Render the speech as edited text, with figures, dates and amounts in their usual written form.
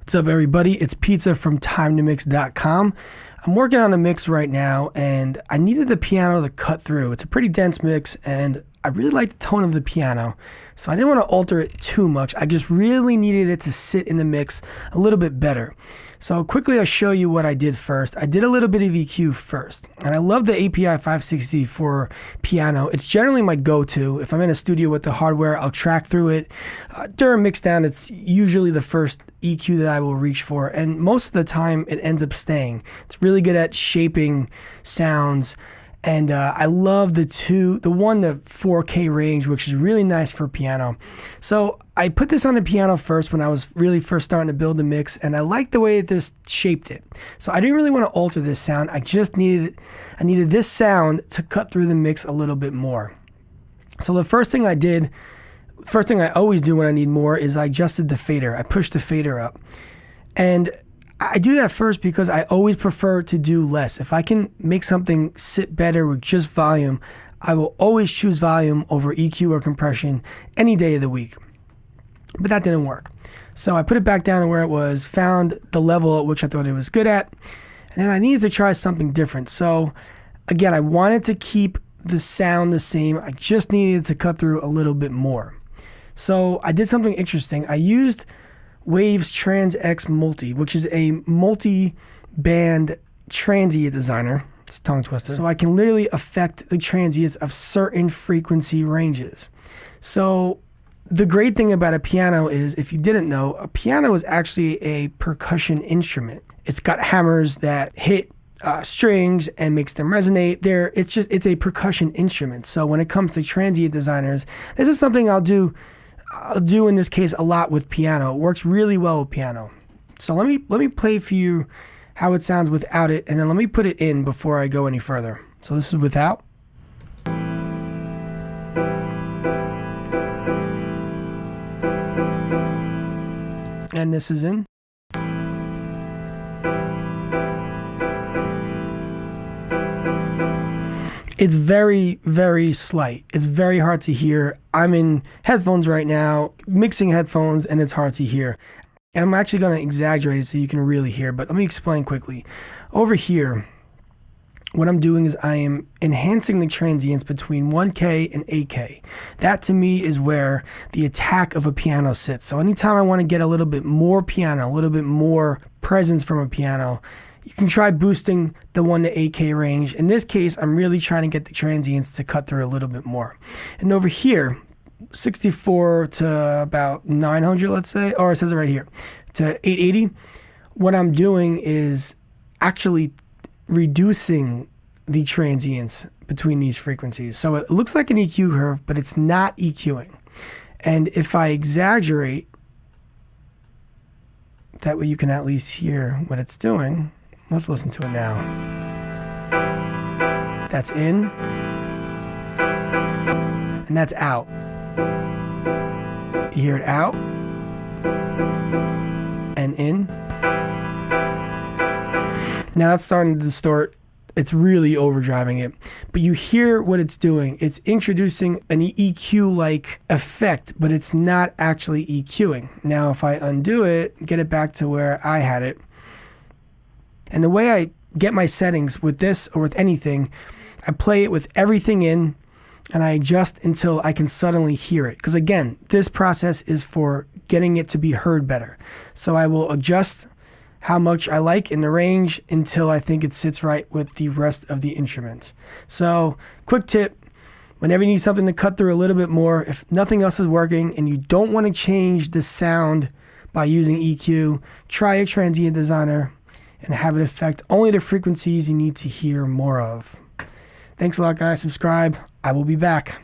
What's up, everybody? It's Pizza from TimeToMix.com. I'm working on a mix right now, and I needed the piano to cut through. It's a pretty dense mix, and I really like the tone of the piano, so I didn't want to alter it too much. I just really needed it to sit in the mix a little bit better. So quickly, I'll show you what I did first. I did a little bit of EQ first, and I love the API 560 for piano. It's generally my go-to. If I'm in a studio with the hardware, I'll track through it. During mixdown, it's usually the first EQ that I will reach for, and most of the time, it ends up staying. It's really good at shaping sounds. And I love the 1 to 4K range, which is really nice for piano. So I put this on the piano first when I was really first starting to build the mix, and I liked the way this shaped it. So I didn't really want to alter this sound. I needed this sound to cut through the mix a little bit more. So the first thing I always do when I need more is I adjusted the fader. I pushed the fader up. And I do that first because I always prefer to do less. If I can make something sit better with just volume, I will always choose volume over EQ or compression any day of the week. But that didn't work. So I put it back down to where it was, found the level at which I thought it was good at, and then I needed to try something different. So again, I wanted to keep the sound the same. I just needed to cut through a little bit more. So I did something interesting. I used Wave's Trans-X Multi, which is a multi-band transient designer. It's a tongue twister. So I can literally affect the transients of certain frequency ranges. So the great thing about a piano is, if you didn't know, a piano is actually a percussion instrument. It's got hammers that hit strings and makes them resonate. It's a percussion instrument. So when it comes to transient designers, this is something I'll do in this case a lot with piano. It works really well with piano. So let me play for you how it sounds without it, and then let me put it in before I go any further. So this is without. And this is in. It's very, very slight. It's very hard to hear. I'm in headphones right now, mixing headphones, and it's hard to hear. And I'm actually going to exaggerate it so you can really hear, but let me explain quickly. Over here, what I'm doing is I am enhancing the transients between 1K and 8K. That to me is where the attack of a piano sits. So anytime I want to get a little bit more piano, a little bit more presence from a piano, you can try boosting the 1 to 8K range. In this case, I'm really trying to get the transients to cut through a little bit more. And over here, 64 to about 900, let's say, or it says it right here, to 880, what I'm doing is actually reducing the transients between these frequencies. So it looks like an EQ curve, but it's not EQing. And if I exaggerate, that way you can at least hear what it's doing. Let's listen to it now. That's in, and that's out. You hear it out, and in. Now it's starting to distort. It's really overdriving it. But you hear what it's doing. It's introducing an EQ-like effect, but it's not actually EQing. Now if I undo it, get it back to where I had it, and the way I get my settings with this or with anything, I play it with everything in, and I adjust until I can suddenly hear it. Because again, this process is for getting it to be heard better. So I will adjust how much I like in the range until I think it sits right with the rest of the instruments. So quick tip, whenever you need something to cut through a little bit more, if nothing else is working and you don't want to change the sound by using EQ, try a transient designer and have it affect only the frequencies you need to hear more of. Thanks a lot, guys. Subscribe. I will be back.